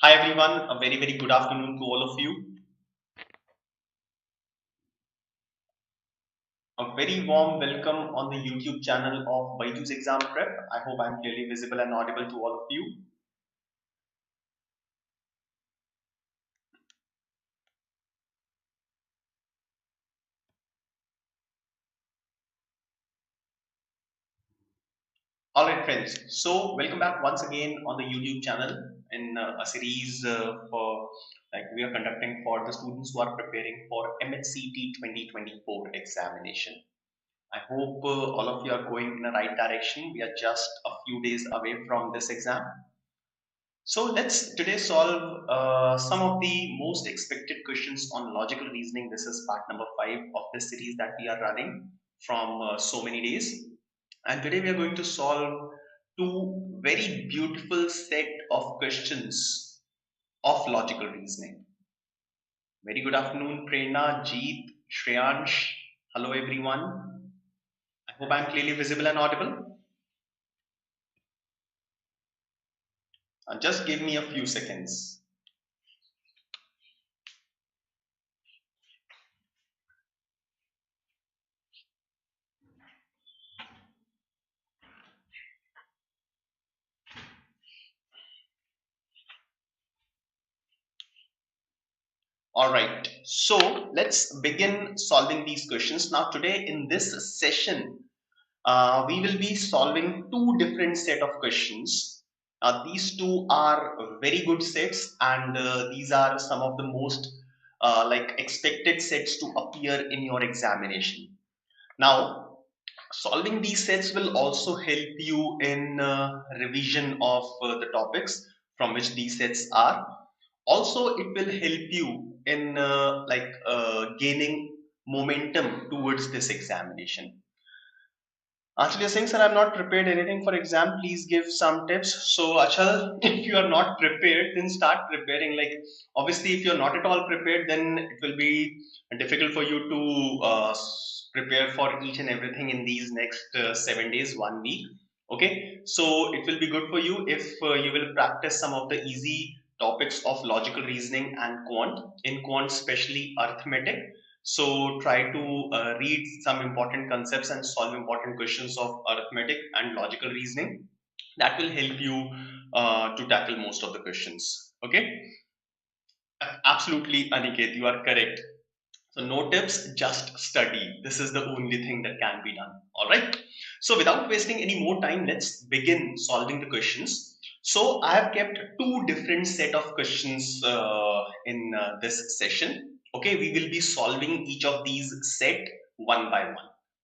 Hi everyone, a very good afternoon to all of you. A very warm welcome on the YouTube channel of BYJU'S Exam Prep. I hope I'm clearly visible and audible to all of you. Alright friends, so welcome back once again on the YouTube channel in a series for like we are conducting for the students who are preparing for MHCT 2024 examination. I hope all of you are going in the right direction. We are just a few days away from this exam. So let's today solve some of the most expected questions on logical reasoning. This is part number 5 of this series that we are running from so many days. And today we are going to solve two very beautiful set of questions of logical reasoning. Very good afternoon, Prerna, Jeet, Shreyansh. Hello everyone. I hope I'm clearly visible and audible. Just give me a few seconds. All right, so let's begin solving these questions. Now, today in this session, we will be solving two different set of questions. These two are very good sets, and these are some of the most like expected sets to appear in your examination. Now, solving these sets will also help you in revision of the topics from which these sets are. Also, it will help you in gaining momentum towards this examination. Achal, you're saying, sir, I'm not prepared anything for exam. Please give some tips. So, Achal, if you are not prepared, then start preparing. Like, obviously, if you're not at all prepared, then it will be difficult for you to prepare for each and everything in these next 7 days, 1 week. Okay, so it will be good for you if you will practice some of the easy topics of logical reasoning and quant. In quant, especially arithmetic, so try to read some important concepts and solve important questions of arithmetic and logical reasoning. That will help you to tackle most of the questions. Okay, absolutely, Aniket, you are correct. So no tips, just study. This is the only thing that can be done. All right. So without wasting any more time, let's begin solving the questions. So I have kept two different set of questions in this session. Okay, we will be solving each of these set one by one.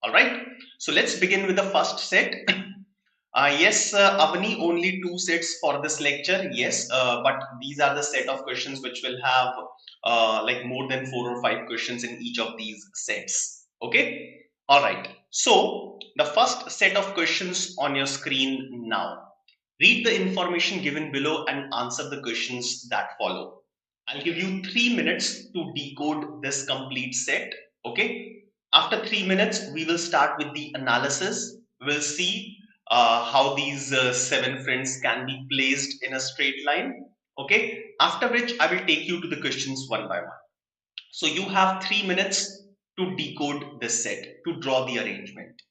All right. So let's begin with the first set. Yes, Avani, only two sets for this lecture. Yes, but these are the set of questions which will have like more than 4 or 5 questions in each of these sets. Okay. All right. So the first set of questions on your screen now. Read the information given below and answer the questions that follow. I'll give you 3 minutes to decode this complete set. Okay. After 3 minutes, we will start with the analysis. We'll see how these seven friends can be placed in a straight line. Okay. After which, I will take you to the questions one by one. So you have 3 minutes to decode this set, to draw the arrangement.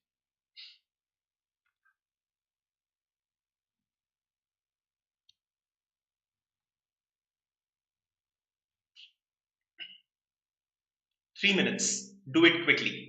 3 minutes. Do it quickly.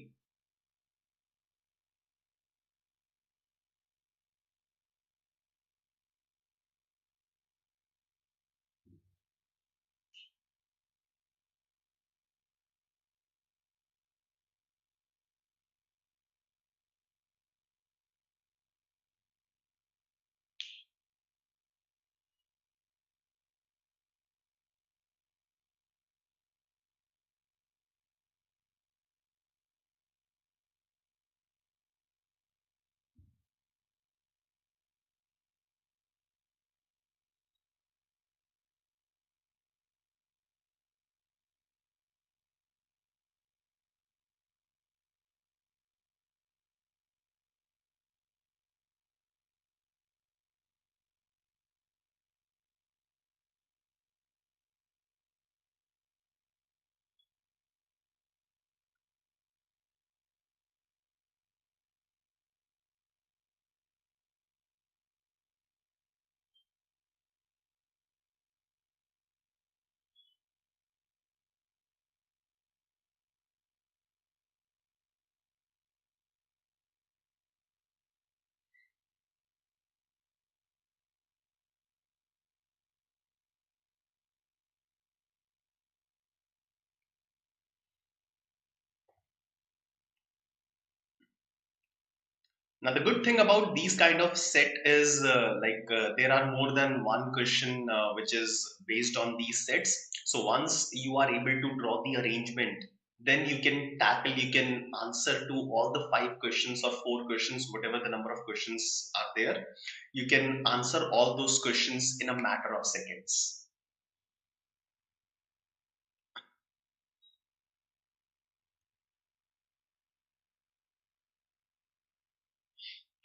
Now, the good thing about these kind of set is there are more than one question which is based on these sets. So once you are able to draw the arrangement, then you can answer to all the 5 questions or 4 questions, whatever the number of questions are there. You can answer all those questions in a matter of seconds.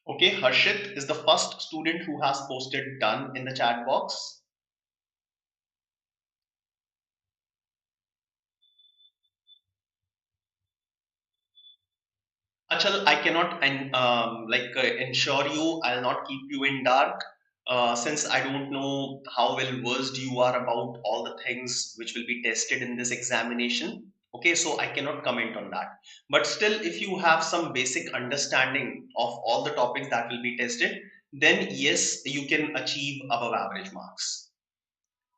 Okay, Harshit is the first student who has posted done in the chat box. Achal, I cannot ensure you. I'll not keep you in dark, since I don't know how well versed you are about all the things which will be tested in this examination. Okay, so I cannot comment on that. But still, if you have some basic understanding of all the topics that will be tested, then yes, you can achieve above average marks.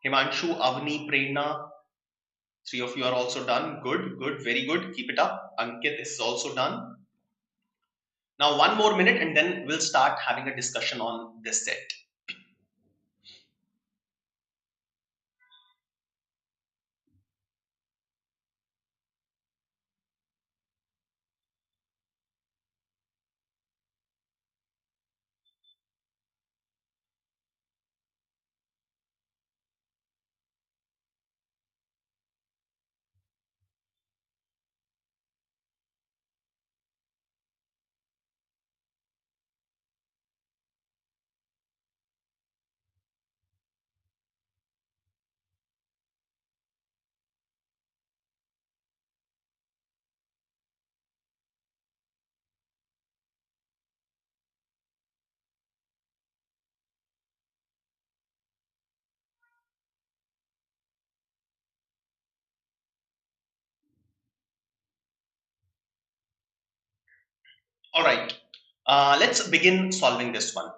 Himanshu, Avni, Prerna, 3 of you are also done. Good, good, very good. Keep it up. Ankit is also done. Now, one more minute and then we'll start having a discussion on this set. All right, let's begin solving this one.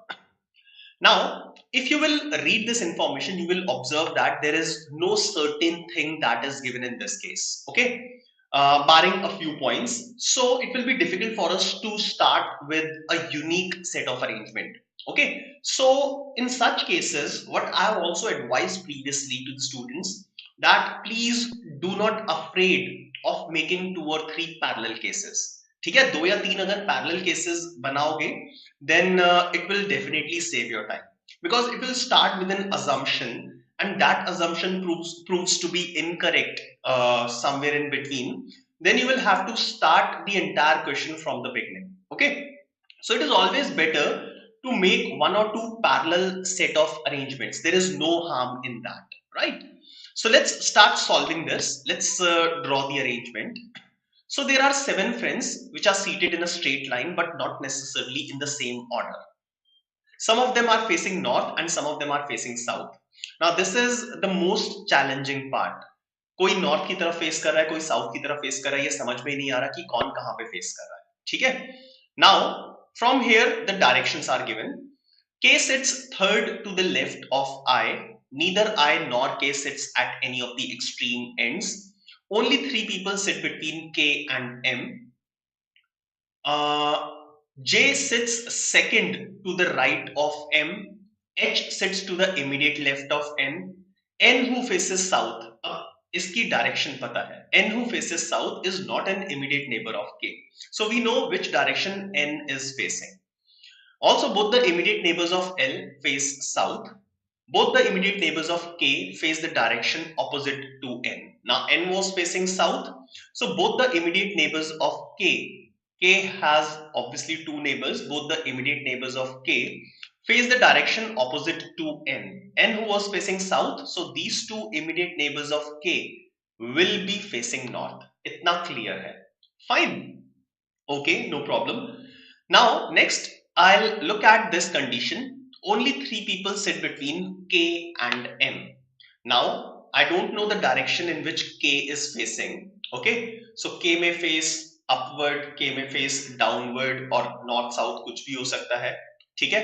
Now, if you will read this information, you will observe that there is no certain thing that is given in this case, okay? Barring a few points. So it will be difficult for us to start with a unique set of arrangement. Okay, so in such cases, what I have also advised previously to the students, that please do not afraid of making 2 or 3 parallel cases. ठीक है, 2 या 3 अगर parallel cases बनाओगे, then it will definitely save your time, because it will start with an assumption and that assumption proves to be incorrect somewhere in between. Then you will have to start the entire question from the beginning. Okay, so it is always better to make 1 or 2 parallel set of arrangements. There is no harm in that, right? So let's start solving this. Let's draw the arrangement. So there are 7 friends which are seated in a straight line but not necessarily in the same order. Some of them are facing north and some of them are facing south. Now this is the most challenging part. कोई north की तरफ face कर रहा है, कोई south की तरफ face कर रहा है, ये समझ में ही नहीं आ रहा कि कौन कहां पे फेस कर रहा है. ठीक है. Now from here the directions are given. K sits third to the left of I. Neither I nor K sits at any of the extreme ends. Only 3 people sit between K and M. Uh, J sits second to the right of M. H sits to the immediate left of N. N who faces south. अब इसकी direction पता है. N who faces south is not an immediate neighbor of K. So we know which direction N is facing. Also, both the immediate neighbors of L face south. Both the immediate neighbors of K face the direction opposite to N. Now N was facing south, so both the immediate neighbors of K has obviously 2 neighbors, both the immediate neighbors of K face the direction opposite to N. N who was facing south, so these 2 immediate neighbors of K will be facing north. Itna clear hai. Fine. Okay, no problem. Now next I'll look at this condition. Only 3 people sit between K and M. Now, I don't know the direction in which K is facing. Okay, so K may face upward, K may face downward or north south, कुछ भी हो सकता है. ठीक है,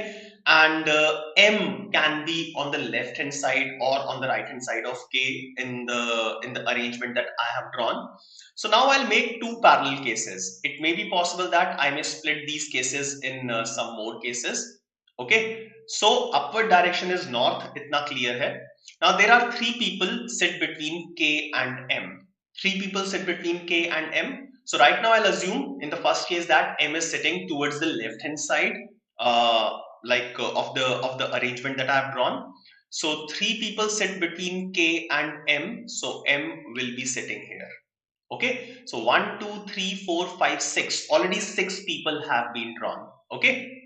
and M can be on the left hand side or on the right hand side of K in the arrangement that I have drawn. So now I'll make two parallel cases. It may be possible that I may split these cases in some more cases. Okay, so upward direction is north, itna clear hai. Now there are three people sit between K and M. Three people sit between K and M. So right now I'll assume in the first case that M is sitting towards the left hand side, of the arrangement that I have drawn. So three people sit between K and M. So M will be sitting here. Okay. So 1, 2, 3, 4, 5, 6. Already 6 people have been drawn. Okay.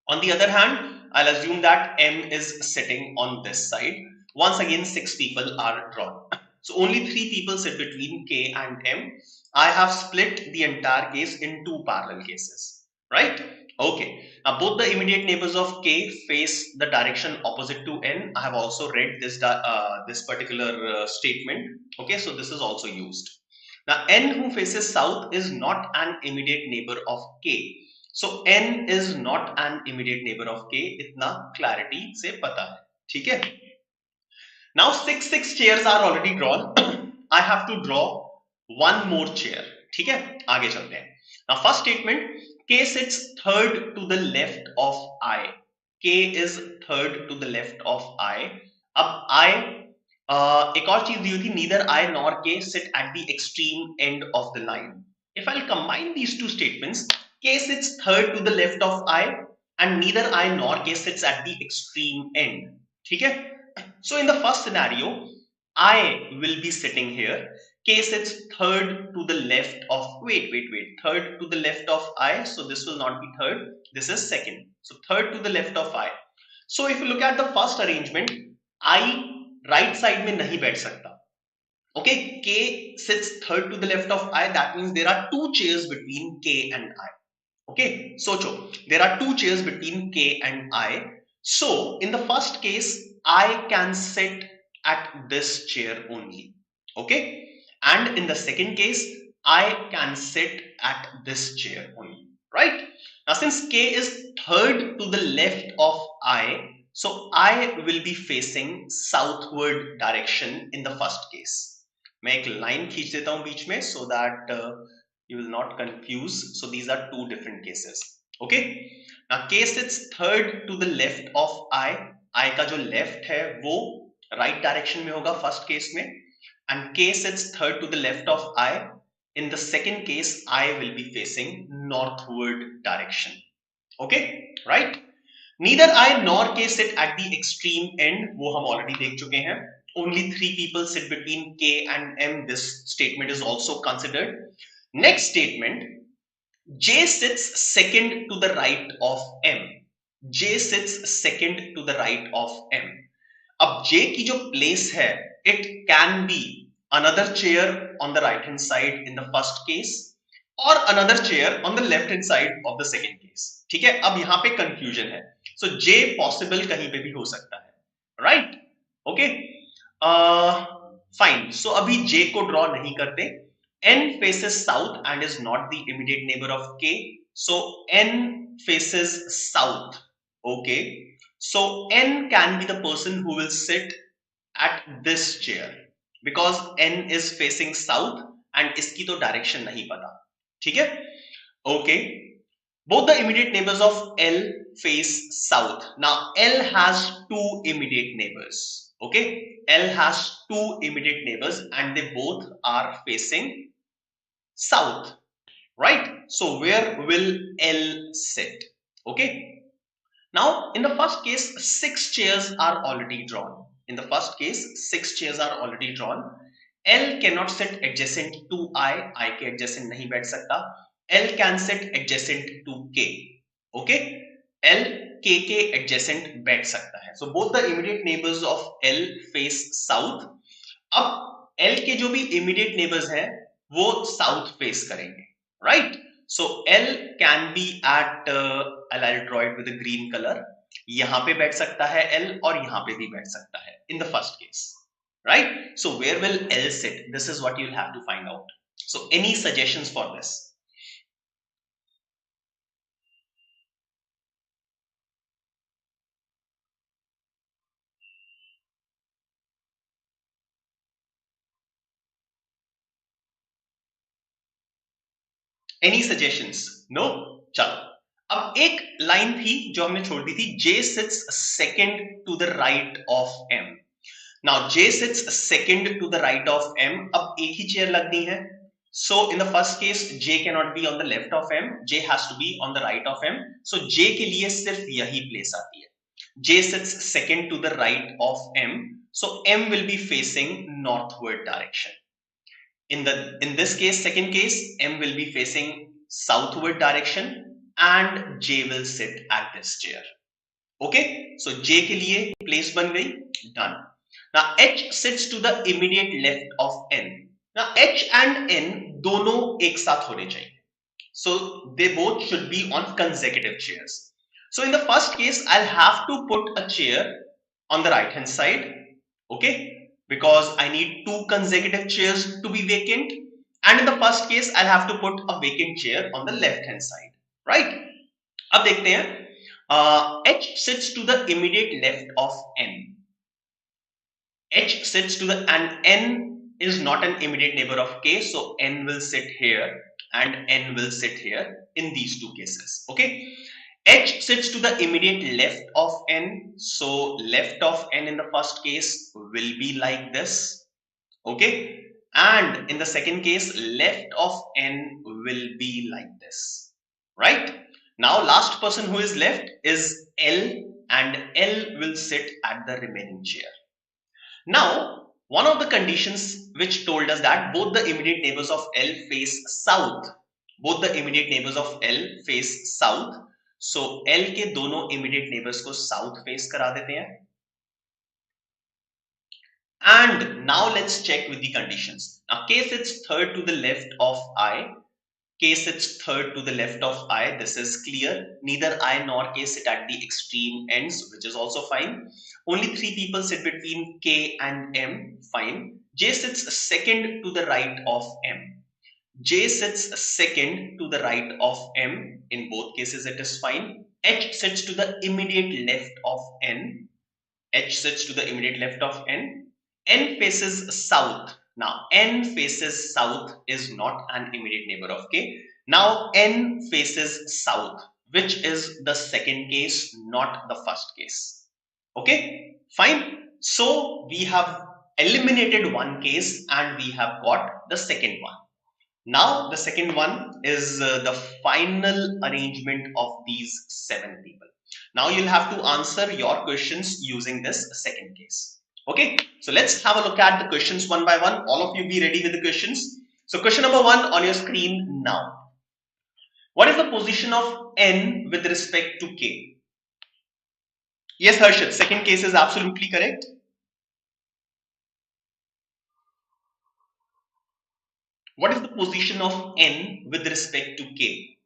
On the other hand, I'll assume that M is sitting on this side. Once again, 6 people are drawn. So only 3 people sit between K and M. I have split the entire case in two parallel cases, right? Okay. Now both the immediate neighbors of K face the direction opposite to N. I have also read this particular statement. Okay, so this is also used. Now N who faces south is not an immediate neighbor of K. So N is not an immediate neighbor of K. इतना clarity से पता है, ठीक है? Now six chairs are already drawn. I have to draw one more chair. ठीक है? आगे चलते हैं. Now first statement, K sits third to the left of I. K is third to the left of I. अब I एक और चीज दी हुई थी, neither I nor K sit at the extreme end of the line. If I'll combine these two statements, K sits third to the left of I and neither I nor K sits at the extreme end. ठीक है? So in the first scenario, I will be sitting here. K sits third to the left of, wait, third to the left of I. So this will not be third. This is second. So third to the left of I. So if you look at the first arrangement, I right side में नहीं बैठ सकता. Okay, K sits third to the left of I. That means there are two chairs between K and I. Okay, socho, there are two chairs between K and I. So in the first case, I can sit at this chair only. Okay, and in the second case, I can sit at this chair only. Right? Now since K is third to the left of I, so I will be facing southward direction in the first case. मैं एक line खींच देता हूं बीच में so that you will not confuse. So these are two different cases. Okay. Now K sits third to the left of I. I का जो left है वो right direction में होगा first case में, and K sits third to the left of I. In the second case, I will be facing northward direction. Okay, right? Neither I nor K sit at the extreme end. वो हम already देख चुके हैं. Only 3 people sit between K and M. This statement is also considered. Next statement, J sits second to the right of M. J sits second to the right of M. अब J की जो place है, it can be another chair on the right hand side in the first case or another chair on the left hand side of the second case. ठीक है, अब यहां पे confusion है. So J possible कहीं पे भी हो सकता है, right? Okay. Fine. So अभी J को draw नहीं करते. N faces south and is not the immediate neighbor of K. So N faces south. Okay. So N can be the person who will sit at this chair because N is facing south and इसकी तो direction नहीं पता. ठीक है? Okay. Both the immediate neighbors of L face south. Now L has two immediate neighbors. Okay, L has two immediate neighbors and they both are facing south, right? So where will L sit? Okay, now in the first case 6 chairs are already drawn. In the first case 6 chairs are already drawn. L cannot sit adjacent to I के adjacent नहीं बैठ सकता. L can sit adjacent to K. Okay, L K के adjacent बैठ सकता है. So both the immediate neighbors of L face south. अब L के जो भी immediate neighbors हैं वो south face करेंगे, right? So L can be at I'll draw it with a green color. यहाँ पे बैठ सकता है L और यहाँ पे भी बैठ सकता है in the first case, right? So where will L sit? This is what you'll have to find out. So any suggestions for this? Any suggestions? No? चलो, अब एक लाइन थी जो हमने छोड़ दी थी, J sits second to the right of M. Now J sits second to the right of M. अब एक ही चेयर लगनी है. So in the first case J cannot be on the left of M. J has to be on the right of M. So J के लिए सिर्फ यही place आती है. J sits second to the right of M. So M will be facing northward direction. In this case, second case, M will be facing southward direction and J will sit at this chair. Okay, so J के लिए place बन गई, done. Now H sits to the immediate left of N. Now H and N दोनों एक साथ होने चाहिए. So they both should be on consecutive chairs. So in the first case, I'll have to put a chair on the right hand side. Okay, because I need two consecutive chairs to be vacant, and in the first case I'll have to put a vacant chair on the left hand side, right? अब देखते हैं, H sits to the immediate left of N. H sits to the, and N is not an immediate neighbor of K, so N will sit here and N will sit here in these two cases. Okay, H sits to the immediate left of N, so left of N in the first case will be like this. Okay, and in the second case left of N will be like this, right? Now last person who is left is L, and L will sit at the remaining chair. Now one of the conditions which told us that both the immediate neighbors of L face south, both the immediate neighbors of L face south. So L के दोनों immediate neighbors को south face करा देते हैं. And now let's check with the conditions. Now K sits third to the left of I. K sits third to the left of I. This is clear. Neither I nor K sit at the extreme ends, which is also fine. Only three people sit between K and M. Fine. J sits second to the right of M. J sits second to the right of M. In both cases it is fine. H sits to the immediate left of N. H sits to the immediate left of N. N faces south. Now N faces south is not an immediate neighbor of K. Now N faces south, which is the second case, not the first case. Okay, fine. So we have eliminated one case and we have got the second one. Now the second one is the final arrangement of these 7 people. Now you'll have to answer your questions using this second case. Okay, so let's have a look at the questions one by one. All of you be ready with the questions. So question number 1 on your screen now. What is the position of N with respect to K? Yes, Harshit, second case is absolutely correct. What is the position of N with respect to K?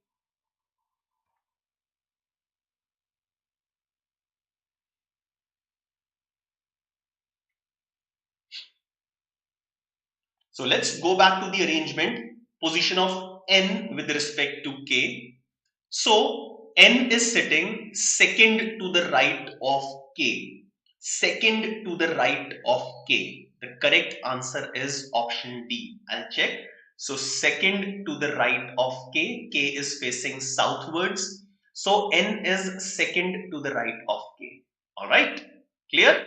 So let's go back to the arrangement. Position of N with respect to K. So N is sitting second to the right of K. Second to the right of K. The correct answer is option D. I'll check. So second to the right of K. K is facing southwards. So N is second to the right of K. All right. Clear?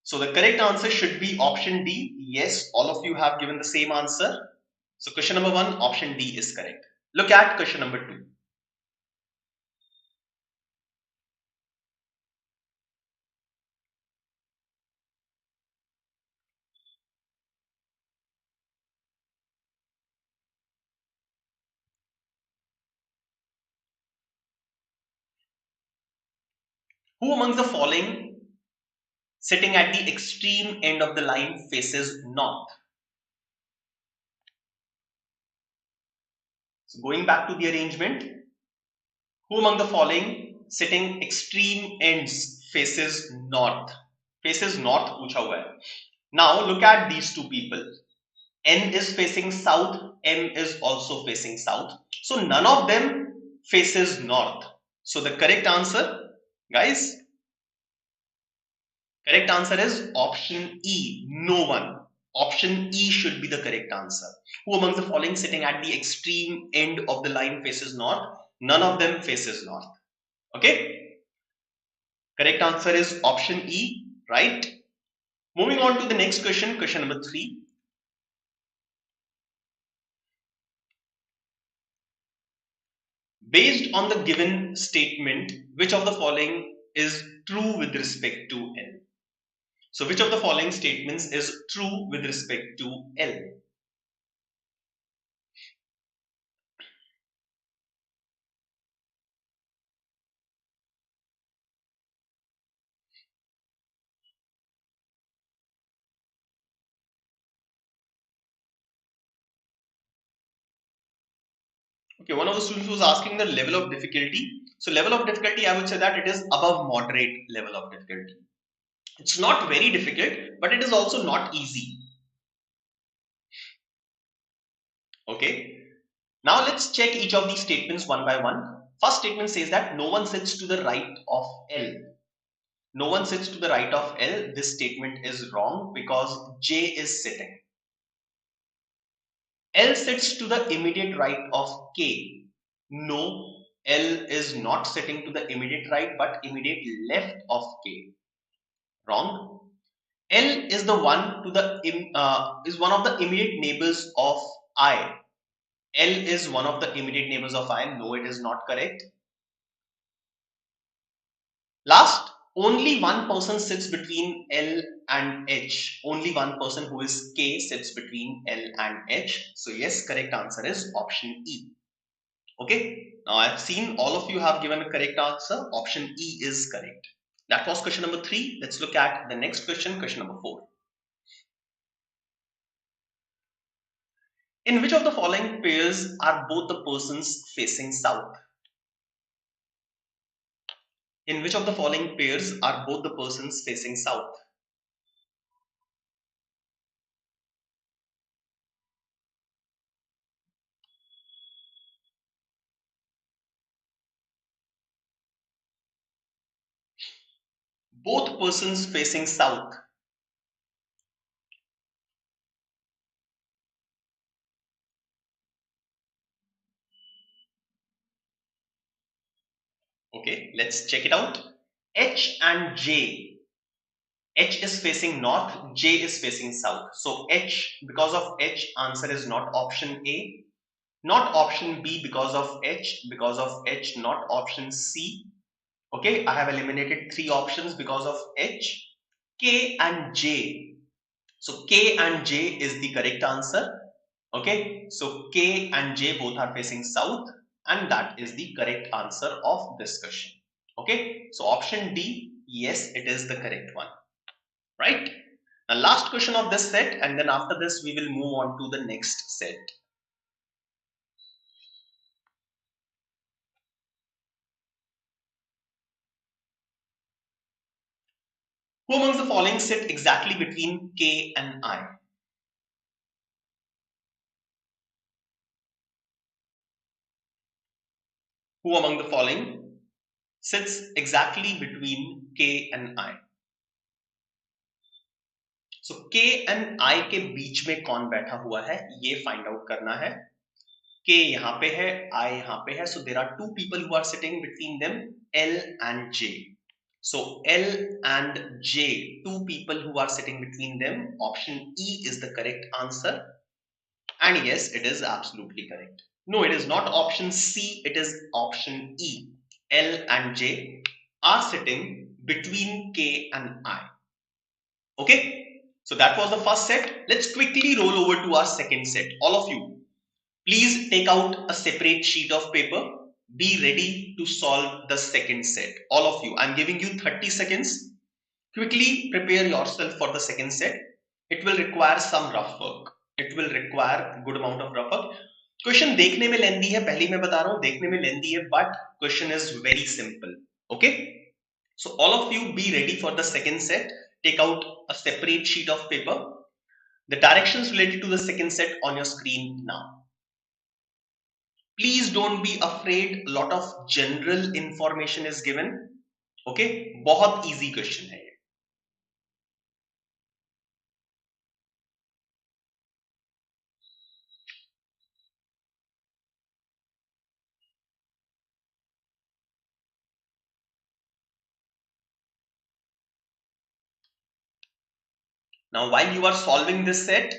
So the correct answer should be option D. Yes, all of you have given the same answer. So question number 1, option D is correct. Look at question number 2. Who amongst the following sitting at the extreme end of the line faces north? So going back to the arrangement, who among the following sitting extreme ends faces north? Faces north पूछा हुआ है. Now look at these two people. N is facing south, M is also facing south. So none of them faces north. So the correct answer, guys, correct answer is option E, no one. Option E should be the correct answer. Who among the following sitting at the extreme end of the line faces north? None of them faces north. Okay. Correct answer is option E, right? Moving on to the next question, question number 3. Based on the given statement, which of the following is true with respect to L? So, which of the following statements is true with respect to L? Okay, one of the students was asking the level of difficulty. So, level of difficulty, I would say that it is above moderate level of difficulty. It's not very difficult, but it is also not easy. Okay. Now let's check each of these statements one by one. First statement says that no one sits to the right of L. No one sits to the right of L. This statement is wrong because J is sitting. L sits to the immediate right of K. No, L is not sitting to the immediate right but immediate left of K. Wrong. L is the one to the is one of the immediate neighbors of I. L is one of the immediate neighbors of I. No, it is not correct. Last, only one person sits between L and H. Only one person, who is K, sits between L and H. So yes, correct answer is option E. Okay. Now I've seen all of you have given a correct answer. Option E is correct. That was question number 3. Let's look at the next question, question number 4. In which of the following pairs are both the persons facing south? In which of the following pairs are both the persons facing south? Both persons facing south. Okay, let's check it out. H and J. H is facing north, J is facing south. So H, because of H, answer is not option A, not option B because of H, not option C. Okay, I have eliminated 3 options because of H, K and J. So K and J is the correct answer. Okay, so K and J both are facing south, and that is the correct answer of this question. Okay, so option D, yes, it is the correct one, right? Now, last question of this set, and then after this, we will move on to the next set. Who amongst the following sit exactly between K and I? Who among the following sits exactly between K and I? So K and I के बीच में कौन बैठा हुआ है, ये find out करना है. K यहाँ पे है, I यहाँ पे है. So there are 2 people who are sitting between them, L and J. So L and J, 2 people who are sitting between them. Option E is the correct answer. And yes, it is absolutely correct. No, it is not option C, it is option E. L and J are sitting between K and I. Okay? So that was the first set. Let's quickly roll over to our second set. All of you, please take out a separate sheet of paper. Be ready to solve the second set. All of you, I'm giving you 30 seconds. Quickly prepare yourself for the second set. It will require some rough work. It will require good amount of rough work. Question देखने में लेंदी है, पहले मैं बता रहा हूँ, देखने में लेंदी है, but question is very simple. Okay? So all of you be ready for the second set. Take out a separate sheet of paper. The directions related to the second set on your screen now. Please don't be afraid. A lot of general information is given. Okay? बहुत easy question है. Now, while you are solving this set,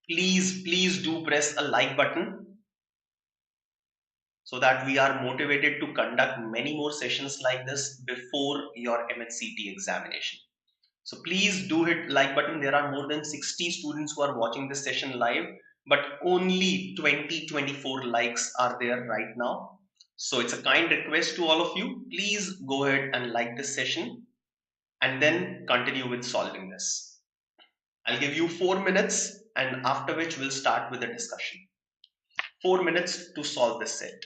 please do press a like button so that we are motivated to conduct many more sessions like this before your MHCT examination. So please do hit like button. There are more than 60 students who are watching this session live, but only 24 likes are there right now. So it's a kind request to all of you. Please go ahead and like this session and then continue with solving this. I'll give you 4 minutes, and after which we'll start with the discussion. 4 minutes to solve this set.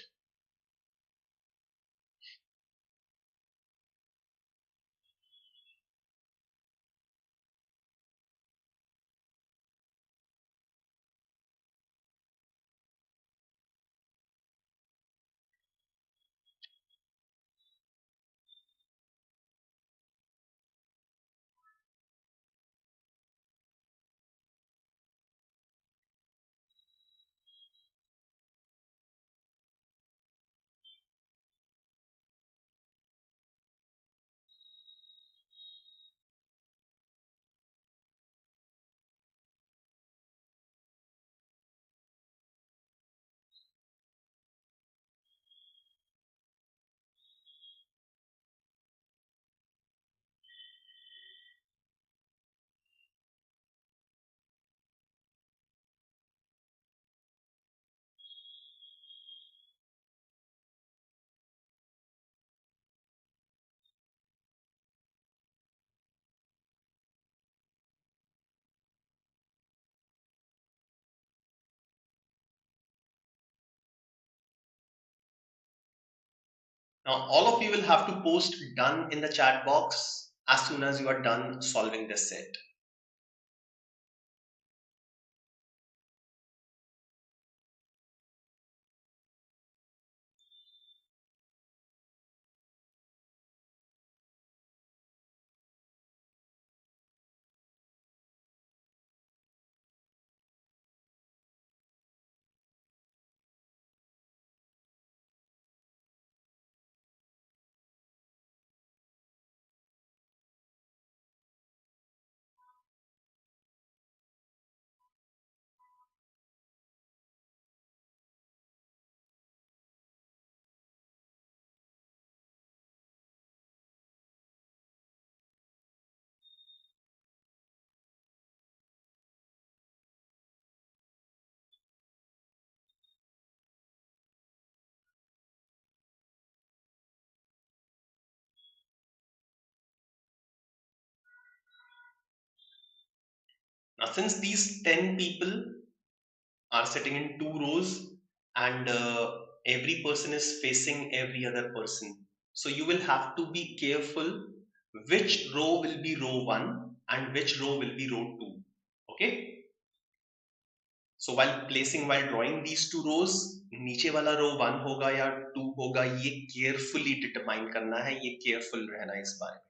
Now, all of you will have to post done in the chat box as soon as you are done solving this set. Now, since these 10 people are sitting in two rows and every person is facing every other person, so you will have to be careful which row will be row 1 and which row will be row 2. Okay? So while drawing these two rows, नीचे वाला row 1 होगा या 2 होगा, ये carefully determine करना है, ये careful रहना है इस बारे में.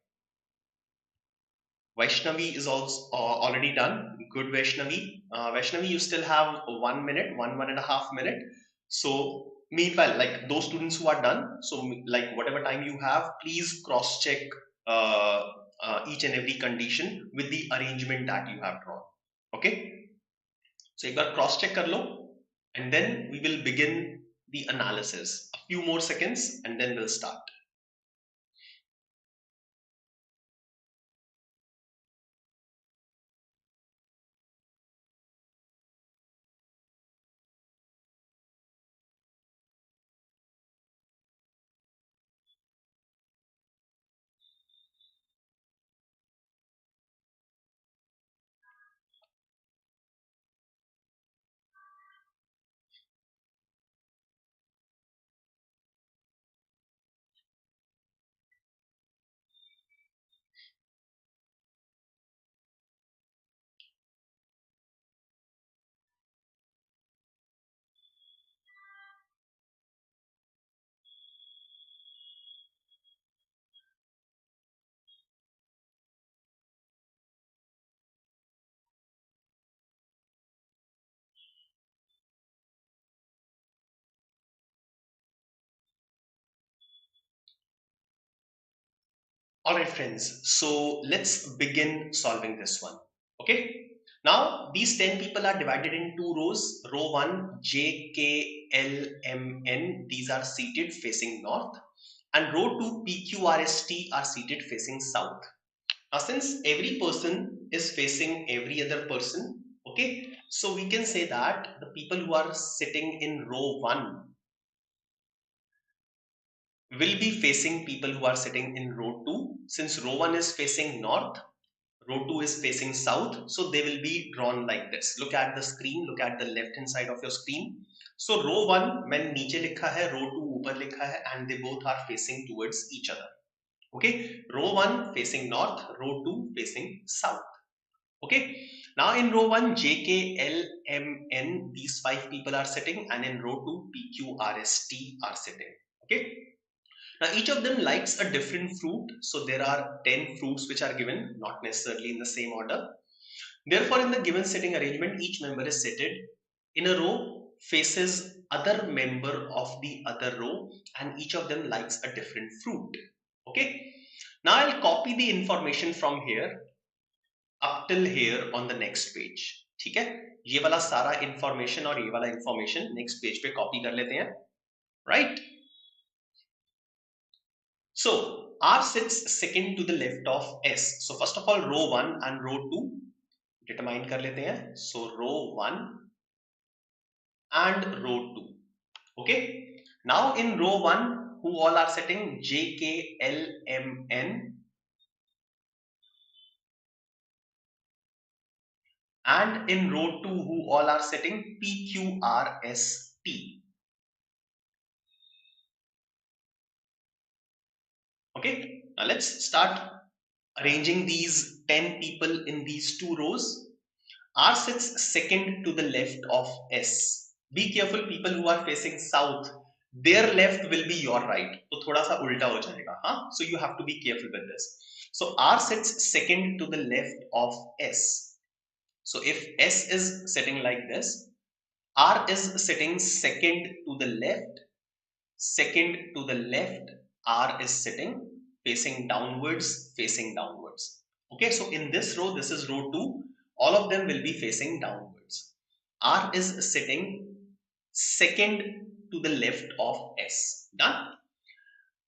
Vaishnavi is also already done. Good, Vaishnavi. Vaishnavi, you still have 1 minute, 1.5 minute. So meanwhile, like those students who are done, so like whatever time you have, please cross check each and every condition with the arrangement that you have drawn. Okay. So एक बार cross check कर लो, and then we will begin the analysis. A few more seconds, and then we'll start. All right, friends. So let's begin solving this one. Okay. Now these 10 people are divided in two rows. Row 1 J K L M N, these are seated facing north, and row 2 P Q R S T are seated facing south. Now since every person is facing every other person, okay, so we can say that the people who are sitting in row 1 will be facing people who are sitting in row 2. Since row 1 is facing north, row 2 is facing south, so they will be drawn like this. Look at the screen, look at the left hand side of your screen. So row 1 मैंने नीचे लिखा है, row 2 ऊपर लिखा है, and they both are facing towards each other. Okay, row 1 facing north, row 2 facing south. Okay, now in row 1 J K L M N, these 5 people are sitting, and in row 2 P Q R S T are sitting. Okay, now each of them likes a different fruit, so there are 10 fruits which are given, not necessarily in the same order. Therefore, in the given sitting arrangement, each member is seated in a row, faces other member of the other row, and each of them likes a different fruit. Okay. Now I'll copy the information from here up till here on the next page. ठीक है, ये वाला सारा information और ये वाला information next page पे copy कर लेते हैं, right? So R sits second to the left of S. So first of all, row 1 and row 2 determine कर लेते हैं. So row 1 and row 2. Okay. Now in row 1, who all are sitting? J, K, L, M, N. And in row 2, who all are sitting? P, Q, R, S, T. Okay. Now let's start arranging these 10 people in these two rows. R sits second to the left of S. Be careful, people who are facing south, their left will be your right. तो थोड़ा सा उल्टा हो जाएगा, हाँ? So you have to be careful with this. So R sits second to the left of S. So if S is sitting like this, R is sitting second to the left. Second to the left, R is sitting facing downwards, facing downwards. Okay, so in this row, this is row 2. All of them will be facing downwards. R is sitting second to the left of S. Done?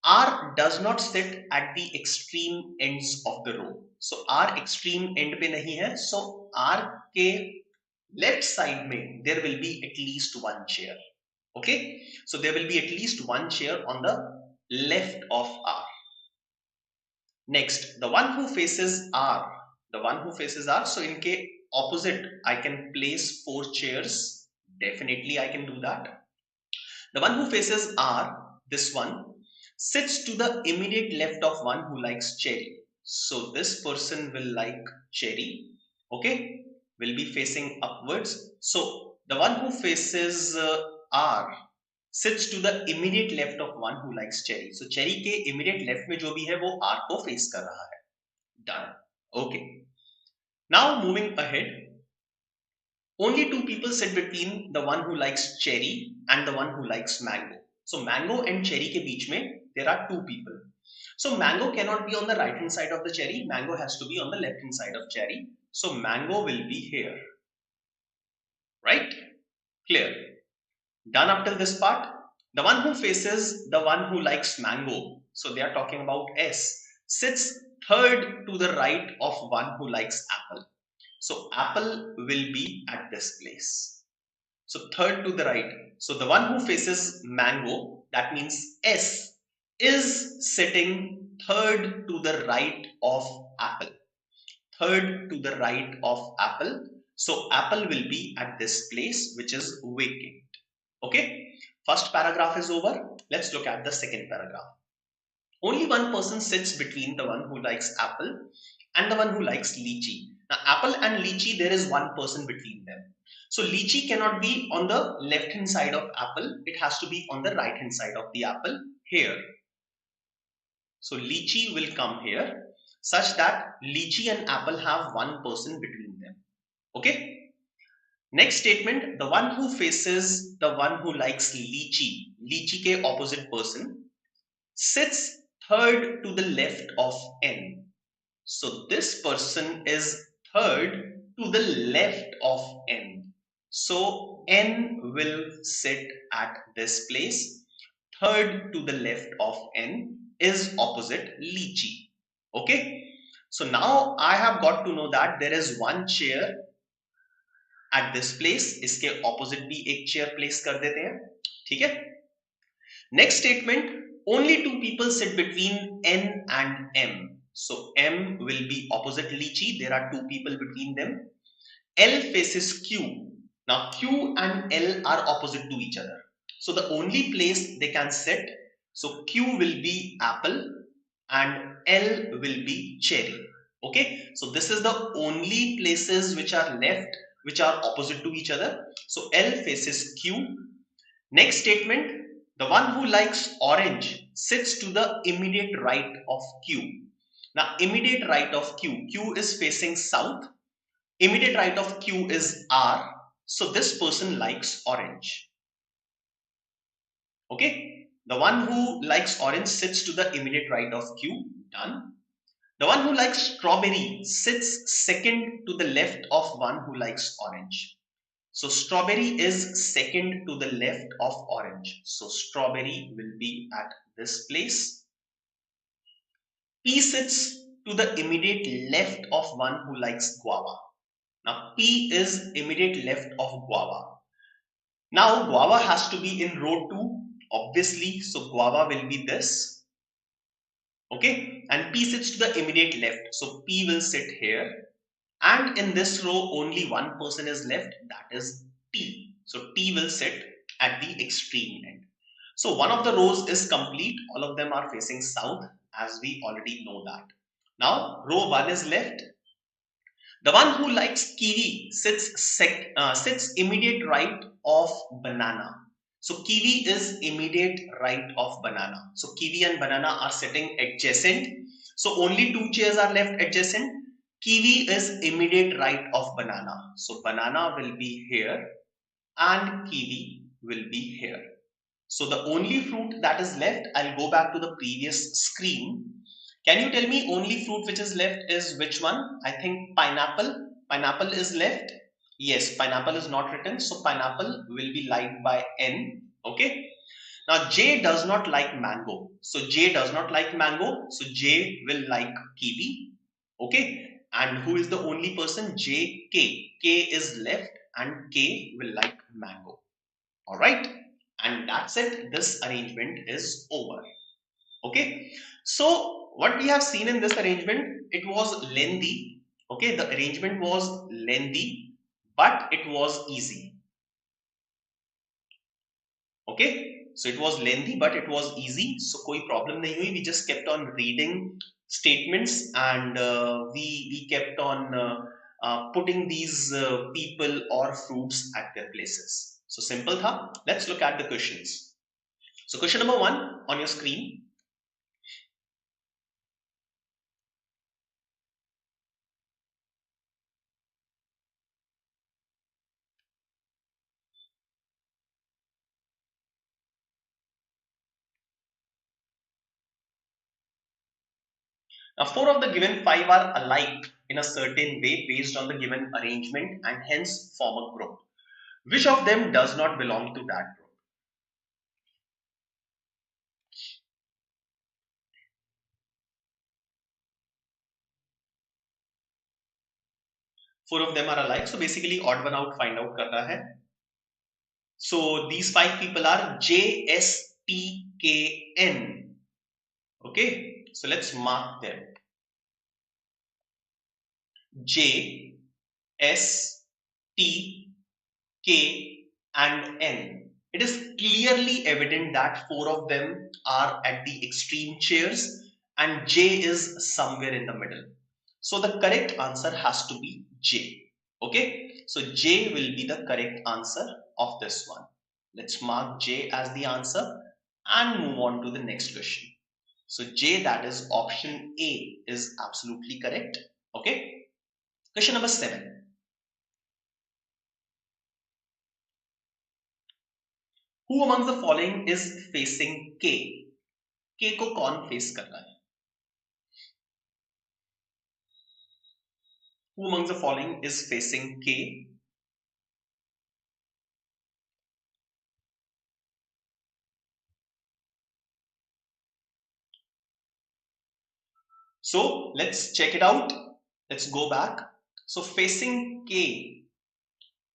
R does not sit at the extreme ends of the row. So R extreme end पे नहीं है. So R के left side में there will be at least one chair. Okay, so there will be at least one chair on the left of R. Next, the one who faces R, so in case opposite, I can place 4 chairs. Definitely I can do that. The one who faces R, this one, sits to the immediate left of one who likes cherry. So this person will like cherry, okay, will be facing upwards. So the one who faces R sits to the immediate left of one who likes cherry. So cherry के immediate left में जो भी है वो R को face कर रहा है. Done. Okay. Now moving ahead, only 2 people sit between the one who likes cherry and the one who likes mango. So mango and cherry के बीच में there are 2 people. So mango cannot be on the right hand side of the cherry. Mango has to be on the left hand side of cherry. So mango will be here. Right? Clear? Done up till this part. The one who faces the one who likes mango, so they are talking about S, sits third to the right of one who likes apple. So apple will be at this place. So third to the right. So the one who faces mango, that means S, is sitting third to the right of apple. Third to the right of apple. So apple will be at this place, which is vacant. Okay, first paragraph is over. Let's look at the second paragraph. Only one person sits between the one who likes apple and the one who likes lychee. Now apple and lychee, there is one person between them. So lychee cannot be on the left hand side of apple. It has to be on the right hand side of the apple here. So lychee will come here such that lychee and apple have one person between them. Okay. Next statement, the one who faces the one who likes lychee, lychee के opposite person, sits third to the left of N. So this person is third to the left of N. So N will sit at this place. Third to the left of N is opposite lychee. Okay. So now I have got to know that there is one chair at this place. इसके opposite भी एक chair place कर देते हैं. ठीक है. Next statement, only two people sit between N and M. So M will be opposite lychee. There are two people between them. L faces Q. Now Q and L are opposite to each other. So the only place they can sit, so Q will be apple and L will be cherry. Okay, so this is the only places which are left which are opposite to each other. So L faces Q. Next statement, the one who likes orange sits to the immediate right of Q. Now immediate right of Q, Q is facing south. Immediate right of Q is R. So this person likes orange. Okay. The one who likes orange sits to the immediate right of Q. Done. The one who likes strawberry sits second to the left of one who likes orange. So strawberry is second to the left of orange. So strawberry will be at this place. P sits to the immediate left of one who likes guava. Now P is immediate left of guava. Now guava has to be in row 2, obviously. So guava will be this. Okay, and P sits to the immediate left. So P will sit here. And in this row, only one person is left, that is T. So T will sit at the extreme end. So one of the rows is complete. All of them are facing south, as we already know that. Now row 1 is left. The one who likes kiwi sits immediate right of banana. So kiwi is immediate right of banana. So kiwi and banana are sitting adjacent. So only two chairs are left adjacent. Kiwi is immediate right of banana. So banana will be here and kiwi will be here. So the only fruit that is left, I'll go back to the previous screen. Can you tell me only fruit which is left is which one? I think pineapple. Pineapple is left. Yes, pineapple is not written. So pineapple will be liked by N. Okay. Now J does not like mango. So J does not like mango. So J will like kiwi. Okay. And who is the only person? J, K. K is left and K will like mango. Alright. And that's it. This arrangement is over. Okay. So what we have seen in this arrangement, it was lengthy. Okay. The arrangement was lengthy, but it was easy. Okay. So it was lengthy, but it was easy. So koi problem nahi hui. We just kept on reading statements and we kept on putting these people or fruits at their places. So simple tha. Let's look at the questions. So question number 1 on your screen. Now, 4 of the given 5 are alike in a certain way based on the given arrangement and hence form a group. Which of them does not belong to that group? 4 of them are alike. So basically odd one out find out karna hai. So these 5 people are J, S, T, K, N. Okay. So let's mark them. J, S, T, K and N. It is clearly evident that 4 of them are at the extreme chairs and J is somewhere in the middle. So the correct answer has to be J. Okay, so J will be the correct answer of this one. Let's mark J as the answer and move on to the next question. So J, that is option A, is absolutely correct. Okay, question number 7. Who among the following is facing K? K को कौन face कर रहा है? Who among the following is facing K? So let's check it out. Let's go back. So facing K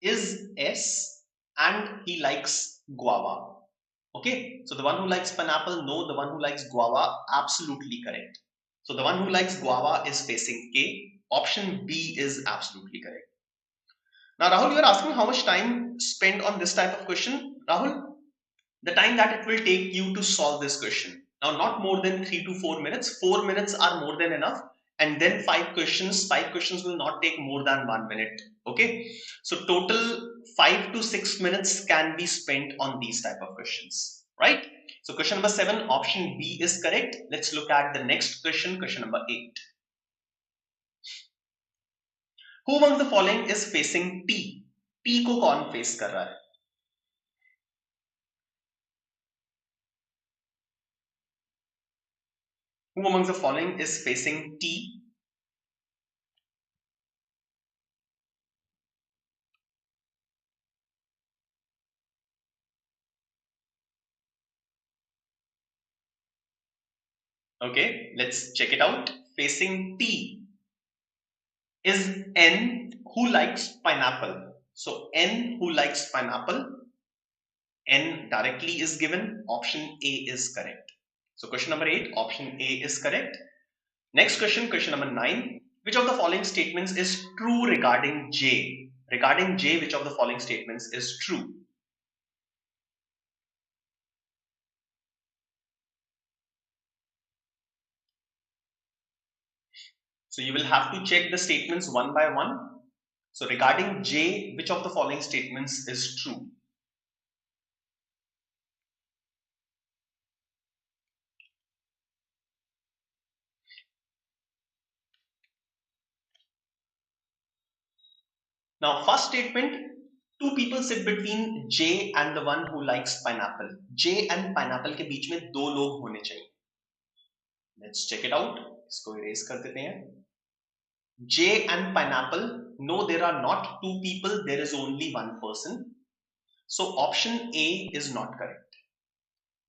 is S and he likes guava. Okay, so the one who likes pineapple, no. The one who likes guava, absolutely correct. So the one who likes guava is facing K. Option B is absolutely correct. Now, Rahul, you are asking how much time spent on this type of question. Rahul, the time that it will take you to solve this question. Now, not more than 3 to 4 minutes. 4 minutes are more than enough. And then 5 questions. 5 questions will not take more than 1 minute. Okay. So total 5 to 6 minutes can be spent on these type of questions. Right. So question number 7, option B is correct. Let's look at the next question, question number 8. Who among the following is facing T? T को कौन face कर रहा है? Who among the following is facing T? Okay, let's check it out. Facing T is N, who likes pineapple. So N, who likes pineapple, N directly is given. Option A is correct. So question number 8, option A is correct. Next question, question number 9. Which of the following statements is true regarding J? Regarding J, which of the following statements is true? So you will have to check the statements one by one. So regarding J, which of the following statements is true? Now, first statement, two people sit between J and the one who likes pineapple. J and pineapple के बीच में दो लोग होने चाहिए. Let's check it out. इसको erase कर देते हैं. J and pineapple. No, there are not two people. There is only one person. So option A is not correct.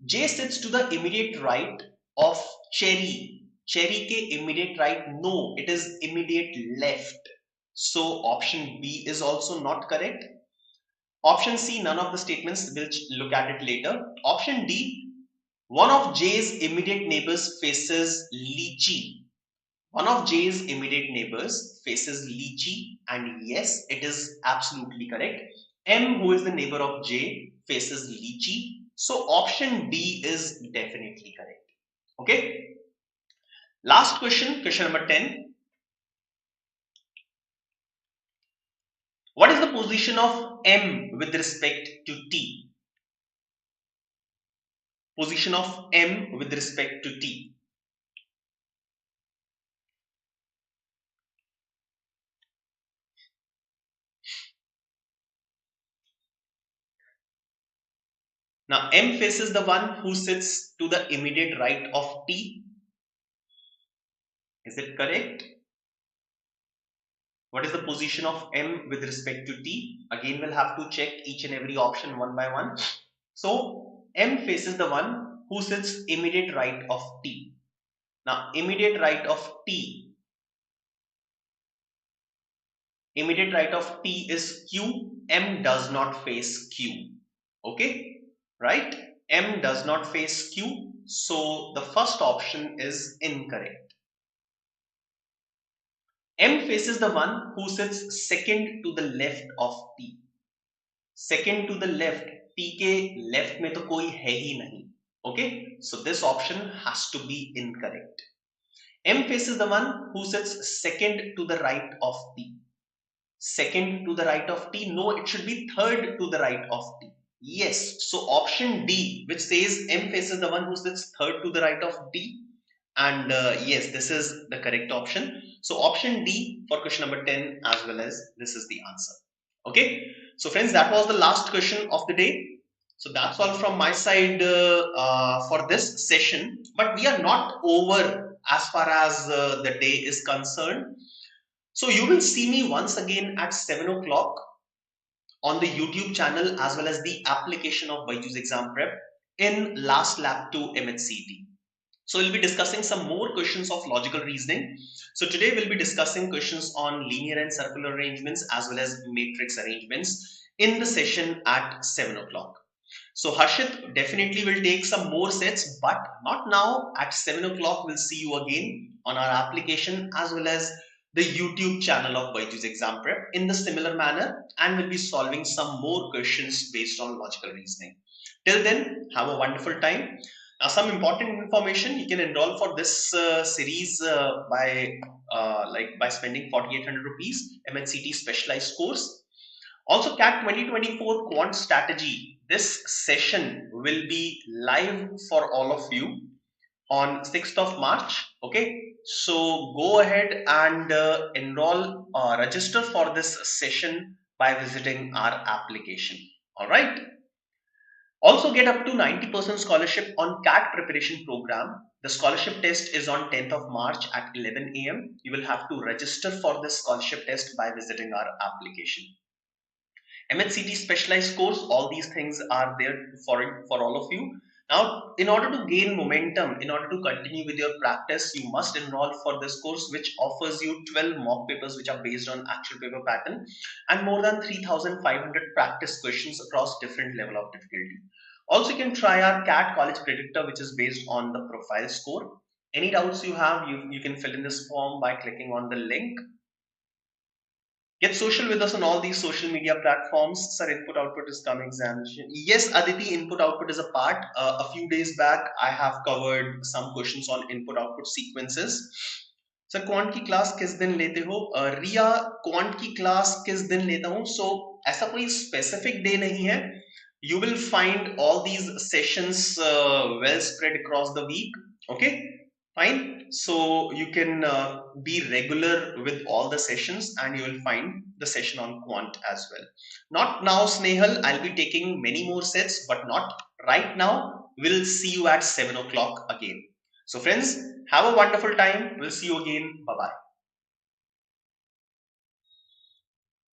J sits to the immediate right of cherry. Cherry के immediate right. No, it is immediate left. So option B is also not correct. Option C, none of the statements. We'll look at it later. Option D, one of J's immediate neighbors faces lychee. One of J's immediate neighbors faces lychee, and yes, it is absolutely correct. M, who is the neighbor of J, faces lychee. So option D is definitely correct. Okay. Last question, question number 10. What is the position of M with respect to T? Position of M with respect to T. Now M faces the one who sits to the immediate right of T. Is it correct? What is the position of M with respect to T? Again, we'll have to check each and every option one by one. So M faces the one who sits immediate right of T. Now immediate right of T. Immediate right of T is Q. M does not face Q. Okay, right? M does not face Q. So the first option is incorrect. M faces the one who sits second to the left of T. Second to the left, T के left में तो कोई है ही नहीं. Okay, so this option has to be incorrect. M faces the one who sits second to the right of T. Second to the right of T? No, it should be third to the right of T. Yes, so option D, which says M faces the one who sits third to the right of D, and yes, this is the correct option. So option D for question number 10 as well as this is the answer. Okay, so friends, that was the last question of the day. So that's all from my side for this session, but we are not over as far as the day is concerned. So you will see me once again at 7 o'clock on the YouTube channel as well as the application of BYJU'S Exam Prep in last lap to MHCT. So we'll be discussing some more questions of logical reasoning. So today we'll be discussing questions on linear and circular arrangements as well as matrix arrangements in the session at 7 o'clock. So Harshit definitely will take some more sets, but not now. At 7 o'clock, we'll see you again on our application as well as the YouTube channel of BYJU'S Exam Prep in the similar manner, and we'll be solving some more questions based on logical reasoning. Till then, have a wonderful time. Now, some important information: you can enroll for this series by spending 4,800 rupees MHCT specialized course. Also, CAT 2024 Quant Strategy. This session will be live for all of you on 6th of March. Okay, so go ahead and register for this session by visiting our application. All right. Also, get up to 90% scholarship on CAT preparation program. The scholarship test is on 10th of March at 11 a.m. You will have to register for this scholarship test by visiting our application. MHCT specialized course, all these things are there for all of you. Now, in order to gain momentum, in order to continue with your practice, you must enroll for this course, which offers you 12 mock papers which are based on actual paper pattern and more than 3,500 practice questions across different level of difficulty. Also, you can try our CAT college predictor, which is based on the profile score. Any doubts you have, you can fill in this form by clicking on the link. Get social with us on all these social media platforms. Sir, input output is coming examination. Yes, Aditi, input output is a part. A few days back, I have covered some questions on input output sequences. Sir quant की class किस दिन लेते हो? रिया, quant की class किस दिन लेता हूं? सो ऐसा कोई स्पेसिफिक डे नहीं है. You will find all these sessions well spread across the week. Okay, fine. So you can be regular with all the sessions and you will find the session on quant as well. Not now, Snehal. I'll be taking many more sets, but not right now. We'll see you at 7 o'clock again. So friends, have a wonderful time. We'll see you again. Bye bye.